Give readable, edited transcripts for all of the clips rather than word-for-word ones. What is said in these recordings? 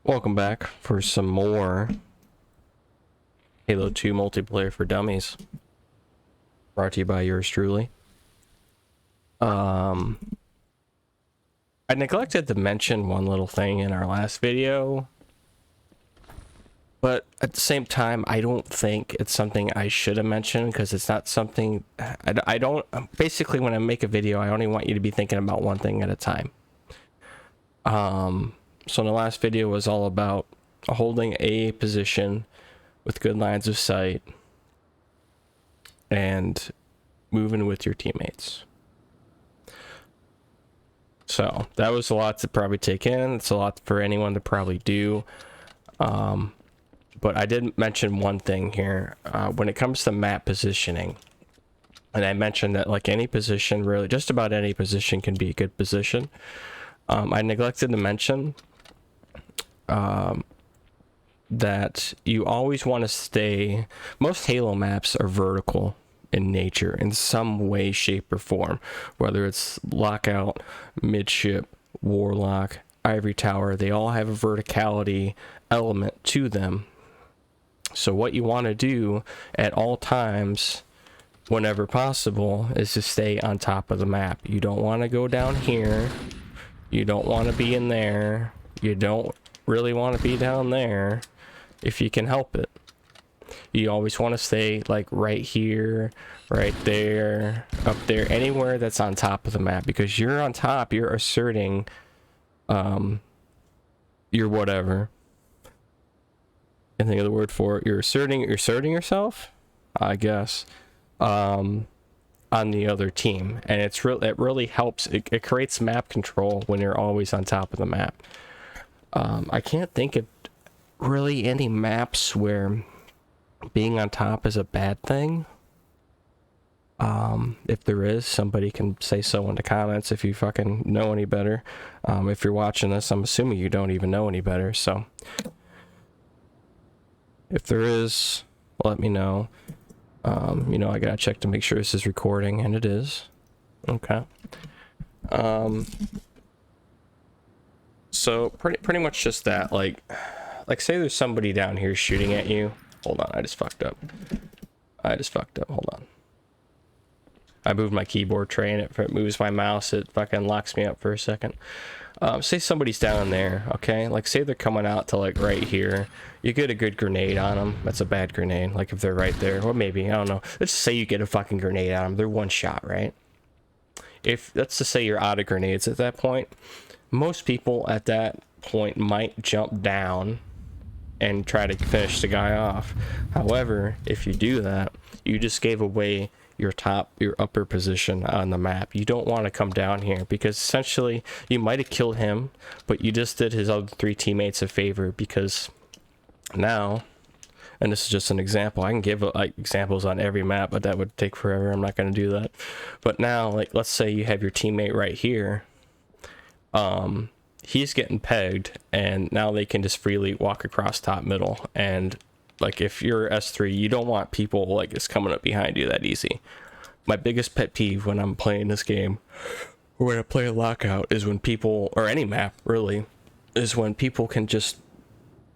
Welcome back for some more Halo 2 multiplayer for dummies. Brought to you by yours truly. I neglected to mention one little thing in our last video, but at the same time, I don't think it's something I should have mentioned because it's not something I don't. Basically, when I make a video, I only want you to be thinking about one thing at a time. So the last video was all about holding a position with good lines of sight and moving with your teammates. So that was a lot to probably take in. It's a lot for anyone to probably do. But I did mention one thing here when it comes to map positioning. And I mentioned that like any position, really just about any position can be a good position. I neglected to mention that you always want to stay. Most Halo maps are vertical in nature in some way, shape, or form, whether it's lockout, midship, warlock, ivory tower. They all have a verticality element to them. So what you want to do at all times, whenever possible, is to stay on top of the map. You don't want to go down here. You don't want to be in there. You don't really want to be down there if you can help it. You always want to stay like right here, right there, up there, anywhere that's on top of the map, because you're on top. You're asserting your whatever. Can't think of the word for it. You're asserting yourself, I guess, on the other team, and it really helps. It creates map control when you're always on top of the map. I can't think of really any maps where being on top is a bad thing. If there is, somebody can say so in the comments if you fucking know any better. If you're watching this, I'm assuming you don't even know any better, so if there is, let me know. You know, I gotta check to make sure this is recording, and it is. Okay. So pretty much just that. Like say there's somebody down here shooting at you. Hold on, I just fucked up. Hold on. I moved my keyboard tray, and if it moves my mouse, it fucking locks me up for a second. Say somebody's down there, okay? Like, say they're coming out to, like, right here. You get a good grenade on them. That's a bad grenade, like, if they're right there. Or maybe, I don't know. Let's just say you get a fucking grenade on them. They're one shot, right? Let's just say you're out of grenades at that point. Most people at that point might jump down and try to finish the guy off. However, if you do that, you just gave away your upper position on the map. You don't want to come down here, because essentially you might have killed him, but you just did his other three teammates a favor, because now, and this is just an example, I can give like examples on every map, but that would take forever. I'm not going to do that. But now, like, let's say you have your teammate right here. He's getting pegged, and now they can just freely walk across top middle. And like, if you're S3, you don't want people like just coming up behind you that easy. My biggest pet peeve when I'm playing this game, or when I play a lockout, is when people, or any map really, is when people can just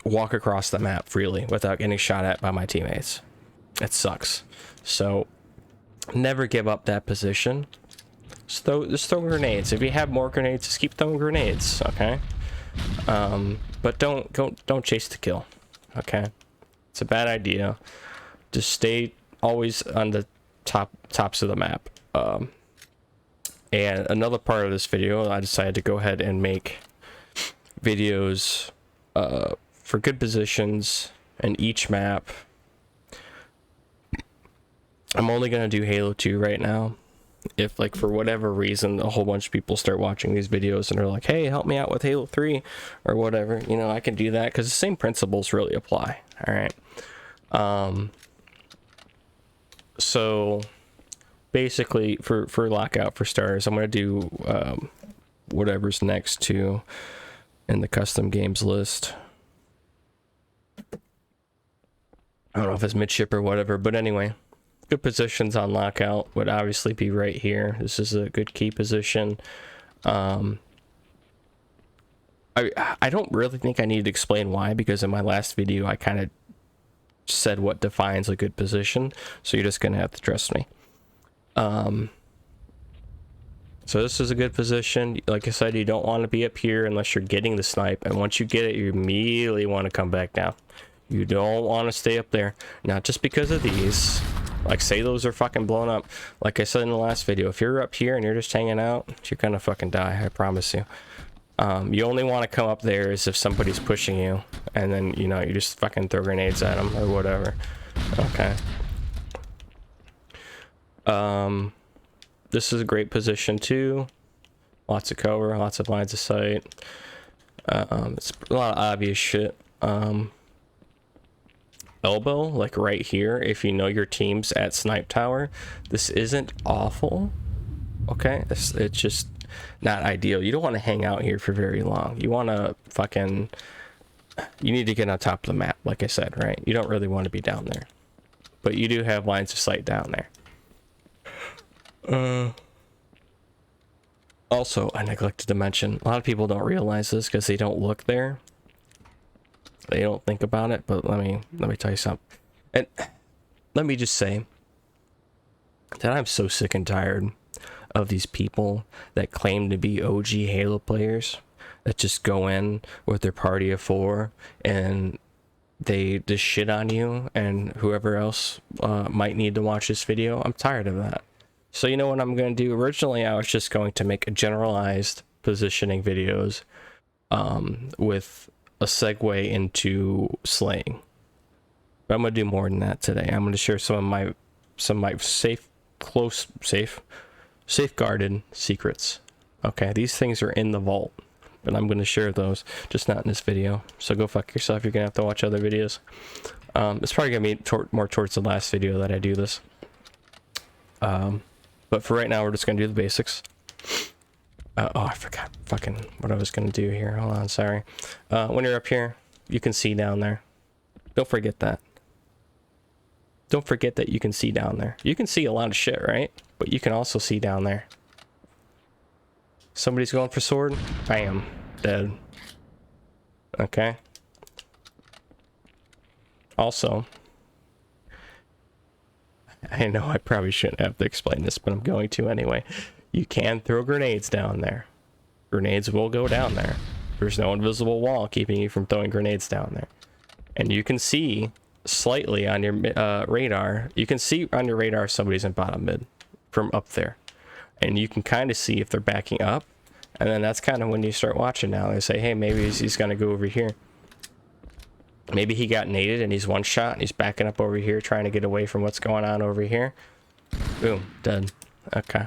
walk across the map freely without getting shot at by my teammates. It sucks. So never give up that position. Just throw grenades. If you have more grenades, just keep throwing grenades, okay? But don't chase the kill, okay? It's a bad idea. Just stay always on the tops of the map. And another part of this video, I decided to go ahead and make videos for good positions in each map. I'm only gonna do Halo 2 right now. If, like, for whatever reason a whole bunch of people start watching these videos and are like, hey, help me out with Halo 3 or whatever, you know, I can do that, because the same principles really apply. All right. So basically for lockout, for starters, I'm going to do whatever's next to in the custom games list. I don't know if it's midship or whatever, but anyway, good positions on lockout would obviously be right here. This is a good key position. I don't really think I need to explain why, because in my last video I kind of said what defines a good position, so you're just gonna have to trust me. So this is a good position. Like I said, you don't want to be up here unless you're getting the snipe, and once you get it, you immediately want to come back down. You don't want to stay up there, not just because of these. Like, say those are fucking blown up. Like I said in the last video, if you're up here and you're just hanging out, you're gonna fucking die, I promise you. You only want to come up there is if somebody's pushing you, and then, you know, you just fucking throw grenades at them or whatever. Okay. This is a great position too. Lots of cover, lots of lines of sight. It's a lot of obvious shit. Elbow, like right here, if you know your team's at snipe tower. This isn't awful. Okay, it's just not ideal. You don't want to hang out here for very long. You want to fucking... You need to get on top of the map, like I said, right? You don't really want to be down there. But you do have lines of sight down there. Also, I neglected to mention, a lot of people don't realize this because they don't look there. They don't think about it, but let me tell you something. And let me just say that I'm so sick and tired of these people that claim to be OG Halo players that just go in with their party of 4 and they just shit on you and whoever else might need to watch this video. I'm tired of that. So you know what I'm going to do? Originally, I was just going to make a generalized positioning videos with a segue into slaying. But I'm going to do more than that today. I'm going to share some of my safeguarded secrets. Okay, these things are in the vault, but I'm going to share those, just not in this video. So go fuck yourself. You're going to have to watch other videos. It's probably going to be more towards the last video that I do this. But for right now, we're just going to do the basics. Oh, I forgot fucking what I was going to do here. Hold on, sorry. When you're up here, you can see down there. Don't forget that. Don't forget that you can see down there. You can see a lot of shit, right? But you can also see down there. Somebody's going for sword. Bam. Dead. Okay. Also, I know I probably shouldn't have to explain this, but I'm going to anyway. You can throw grenades down there. Grenades will go down there. There's no invisible wall keeping you from throwing grenades down there. And you can see slightly on your radar. You can see on your radar if somebody's in bottom mid from up there. And you can kind of see if they're backing up. And then that's kind of when you start watching now. They say, hey, maybe he's going to go over here. Maybe he got naded and he's one shot and he's backing up over here trying to get away from what's going on over here. Boom, dead. Okay.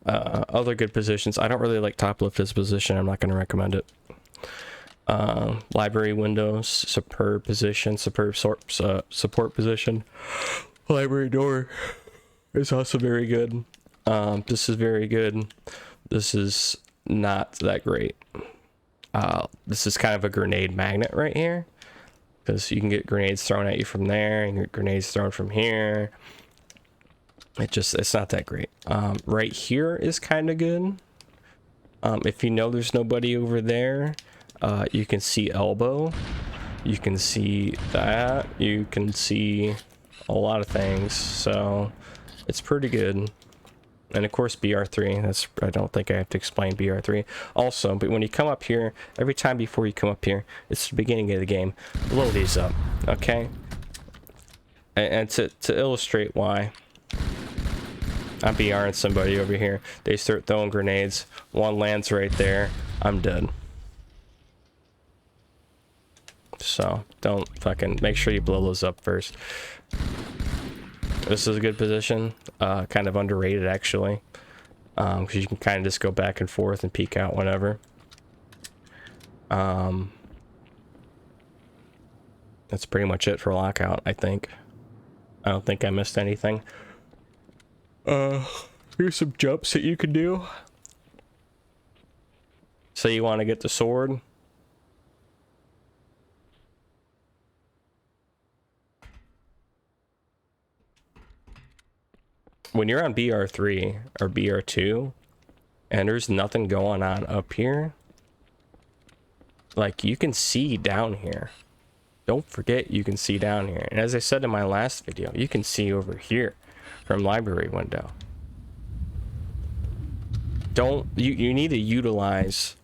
Other good positions. I don't really like top left this position. I'm not going to recommend it. Library windows, superb position, superb support position. Library door is also very good. This is very good. This is not that great. This is kind of a grenade magnet right here, because you can get grenades thrown at you from there and get grenades thrown from here. It's not that great. Right here is kind of good. If you know there's nobody over there, you can see elbow, you can see that, you can see a lot of things, so it's pretty good. And of course BR3, I don't think I have to explain BR3 also. But when you come up here, every time before you come up here, it's the beginning of the game, blow these up, okay? And to illustrate why, I'm BRing somebody over here, they start throwing grenades, one lands right there, I'm dead. So don't fucking, make sure you blow those up first. This is a good position, kind of underrated actually, because you can kind of just go back and forth and peek out whenever. That's pretty much it for lockout, I think. I don't think I missed anything. Here's some jumps that you can do. Say you want to get the sword. When you're on BR3 or BR2 and there's nothing going on up here, like, you can see down here. Don't forget you can see down here. And as I said in my last video, you can see over here from library window. You need to utilize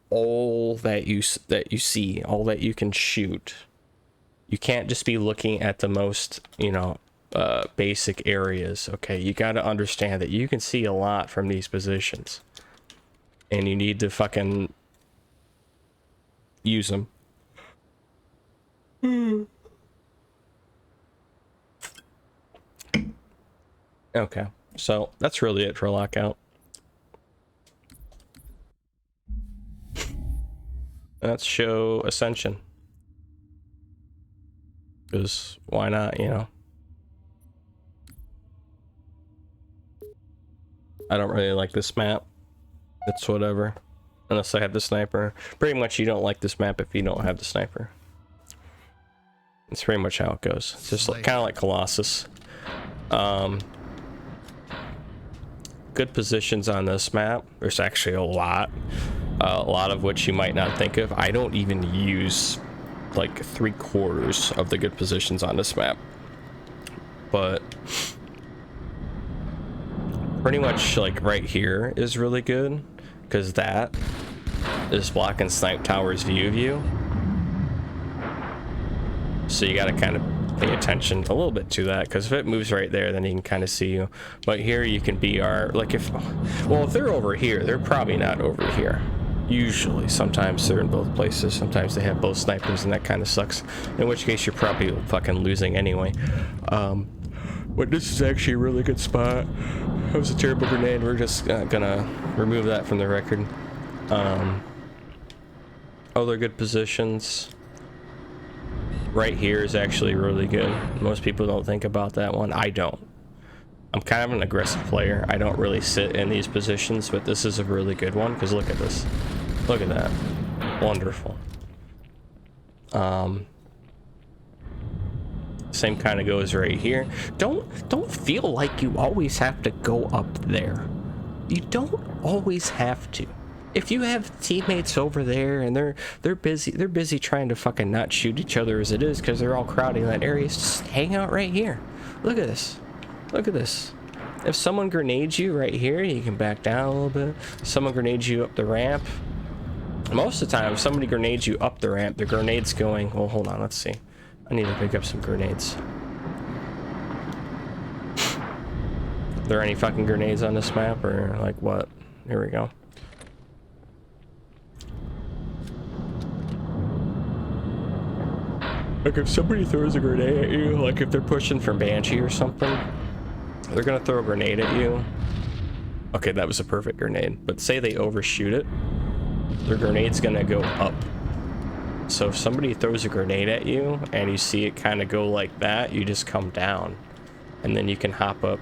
all that you see, all that you can shoot. You can't just be looking at the most, you know, basic areas. Okay, you got to understand that you can see a lot from these positions, and you need to fucking use them. Okay, so that's really it for lockout. Let's show Ascension, because why not, you know? I don't really like this map. It's whatever, unless I have the sniper. Pretty much you don't like this map if you don't have the sniper. It's pretty much how it goes. It's just like, kind of like Colossus. Good positions on this map. There's actually a lot of which you might not think of. I don't even use like 3/4 of the good positions on this map, but pretty much like right here is really good, because that is blocking Snipe Tower's view of you. So you got to kind of pay attention a little bit to that, because if it moves right there, then he can kind of see you. But here you can be like, if they're over here, they're probably not over here. Usually, sometimes they're in both places. Sometimes they have both snipers, and that kind of sucks. In which case, you're probably fucking losing anyway. But this is actually a really good spot. That was a terrible grenade. We're just gonna remove that from the record. Other good positions. Right here is actually really good. Most people don't think about that one. I don't. I'm kind of an aggressive player. I don't really sit in these positions, but this is a really good one, because look at this. Look at that. Wonderful. Same kind of goes right here. Don't feel like you always have to go up there. You don't always have to. If you have teammates over there and they're busy trying to fucking not shoot each other as it is, because they're all crowding that area, just hang out right here. Look at this. Look at this. If someone grenades you right here, you can back down a little bit. Someone grenades you up the ramp. Most of the time, if somebody grenades you up the ramp, the grenade's going... Well, hold on, let's see. I need to pick up some grenades. Are there any fucking grenades on this map, or like what? Here we go. Like if somebody throws a grenade at you, like if they're pushing from Banshee or something, they're gonna throw a grenade at you. Okay, that was a perfect grenade. But say they overshoot it, their grenade's gonna go up. So if somebody throws a grenade at you and you see it kind of go like that, you just come down, and then you can hop up.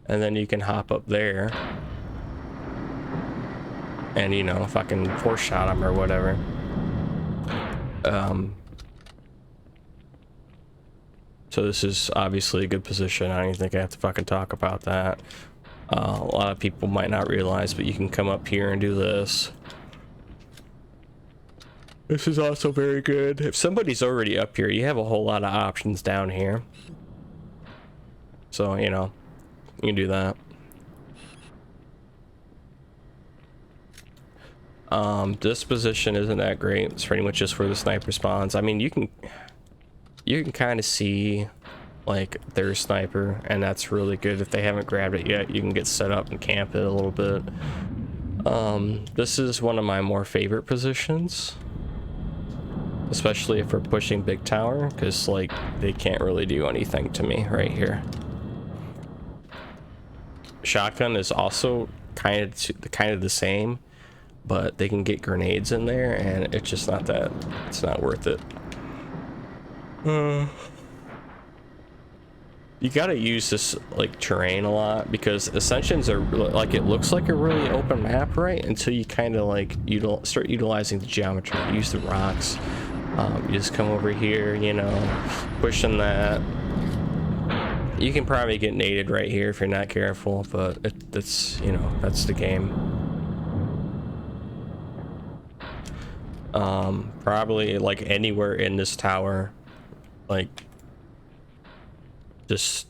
And then you can hop up there. And, you know, fucking force shot him or whatever. So this is obviously a good position. I don't even think I have to fucking talk about that. A lot of people might not realize, but you can come up here and do this. This is also very good. If somebody's already up here, you have a whole lot of options down here. So, you know, you can do that. This position isn't that great. It's pretty much just where the sniper spawns. I mean, you can kind of see like their sniper, and that's really good. If they haven't grabbed it yet, you can get set up and camp it a little bit. This is one of my more favorite positions, especially if we're pushing big tower, because like they can't really do anything to me right here. Shotgun is also kind of the same, but they can get grenades in there, and it's just not that, it's not worth it. You gotta use this like terrain a lot, because Ascensions are like, it looks like a really open map, right? Until you kind of like start utilizing the geometry, use the rocks. You just come over here, you know, pushing that. You can probably get naded right here if you're not careful, but that's, you know, that's the game. Probably like anywhere in this tower, like just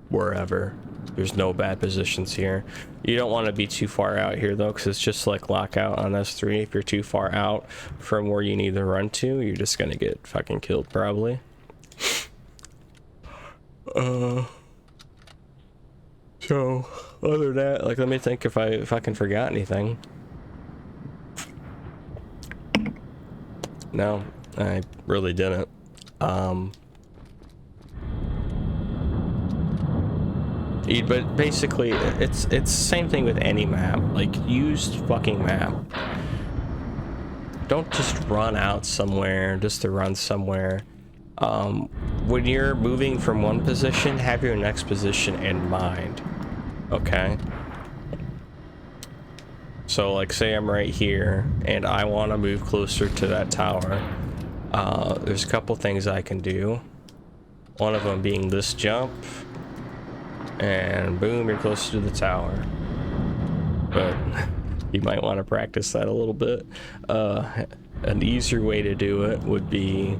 wherever. There's no bad positions here. You don't want to be too far out here though, because it's just like lockout on S3. If you're too far out from where you need to run to, you're just gonna get fucking killed probably. So other than that, like, let me think if I fucking forgot anything. No, I really didn't. But basically, it's same thing with any map. Like, use fucking map. Don't just run out somewhere just to run somewhere. When you're moving from one position, have your next position in mind. Okay? So, like, say I'm right here, and I want to move closer to that tower. There's a couple things I can do. One of them being this jump. And boom, you're closer to the tower. But you might want to practice that a little bit. An easier way to do it would be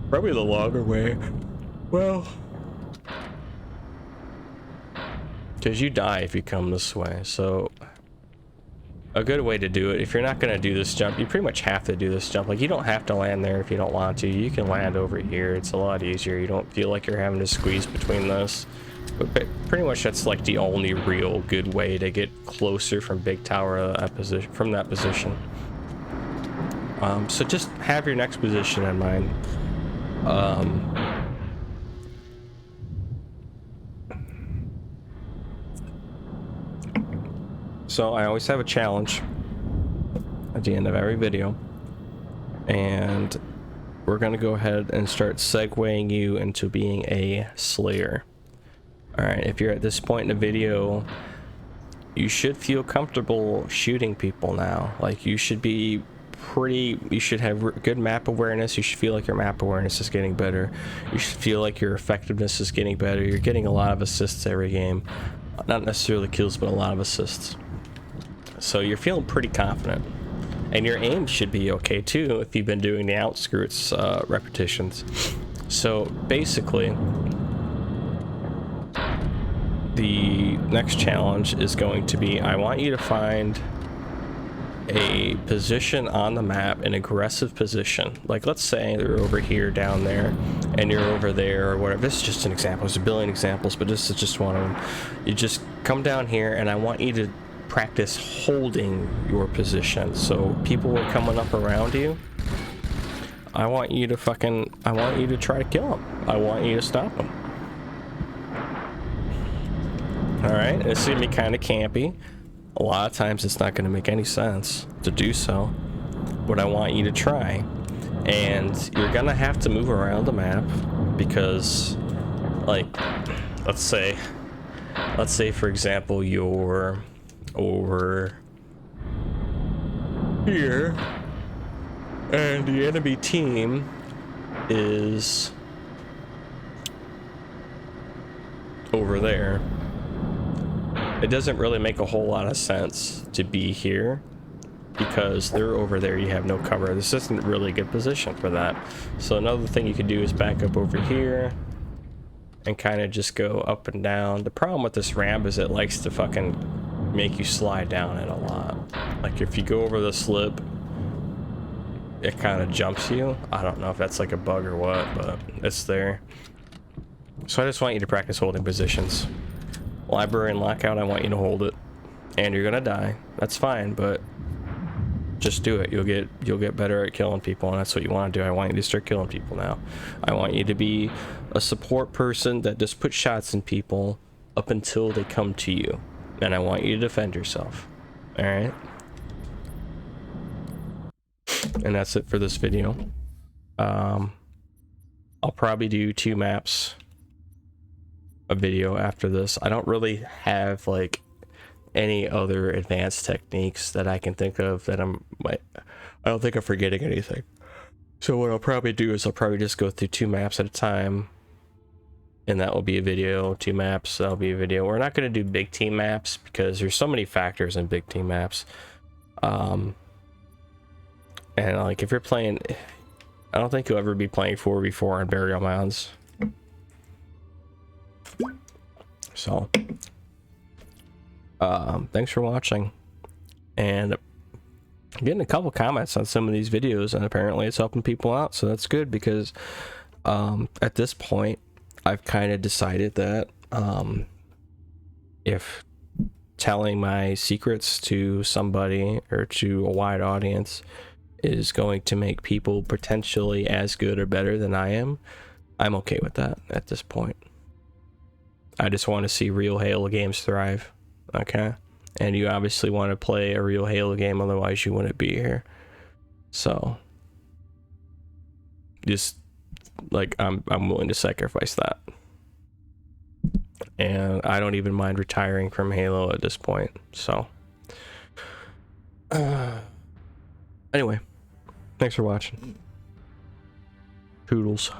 probably the longer way. Well, because you die if you come this way. So a good way to do it, if you're not going to do this jump, you pretty much have to do this jump. Like, you don't have to land there if you don't want to. You can land over here. It's a lot easier. You don't feel like you're having to squeeze between this. But pretty much that's like the only real good way to get closer from big tower to that position, from that position. So just have your next position in mind. So I always have a challenge at the end of every video, and we're gonna go ahead and start segueing you into being a slayer. All right, if you're at this point in the video, you should feel comfortable shooting people now. Like, you should be you should have good map awareness. You should feel like your map awareness is getting better. You should feel like your effectiveness is getting better. You're getting a lot of assists every game. Not necessarily kills, but a lot of assists. So you're feeling pretty confident. And your aim should be okay too if you've been doing the outskirts repetitions. So basically, the next challenge is going to be, I want you to find a position on the map, an aggressive position. Like, let's say they're over here, down there, and you're over there, or whatever. This is just an example. There's a billion examples, but this is just one of them. You just come down here, and I want you to practice holding your position. So people are coming up around you. I want you to try to kill them. I want you to stop them. Alright, it's gonna be kind of campy. A lot of times it's not going to make any sense to do so, but I want you to try. And you're going to have to move around the map because, like, let's say for example, you're over here and the enemy team is over there. It doesn't really make a whole lot of sense to be here because they're over there. You have no cover. This isn't really a good position for that. So another thing you can do is back up over here and kind of just go up and down. The problem with this ramp is it likes to fucking make you slide down it a lot. Like, if you go over the slip, it kind of jumps you. I don't know if that's like a bug or what, but it's there. So I just want you to practice holding positions. Library and lockout, I want you to hold it, and you're gonna die. That's fine, but just do it. You'll get better at killing people, and that's what you want to do. I want you to start killing people now. I want you to be a support person that just puts shots in people up until they come to you, and I want you to defend yourself. All right, and that's it for this video. I'll probably do 2 maps a video after this. I don't really have like any other advanced techniques that I can think of that I don't think I'm forgetting anything. So what I'll probably do is I'll probably just go through 2 maps at a time, and that will be a video. 2 maps, that'll be a video. We're not going to do big team maps because there's so many factors in big team maps. And like if you're playing, I don't think you'll ever be playing 4v4 on burial mounds. So thanks for watching, and I'm getting a couple comments on some of these videos, and apparently it's helping people out, so that's good, because at this point I've kind of decided that if telling my secrets to somebody or to a wide audience is going to make people potentially as good or better than I am, I'm okay with that at this point. I just want to see real Halo games thrive, okay? And you obviously want to play a real Halo game, otherwise you wouldn't be here. So just like I'm willing to sacrifice that. And I don't even mind retiring from Halo at this point. So anyway, thanks for watching. Toodles.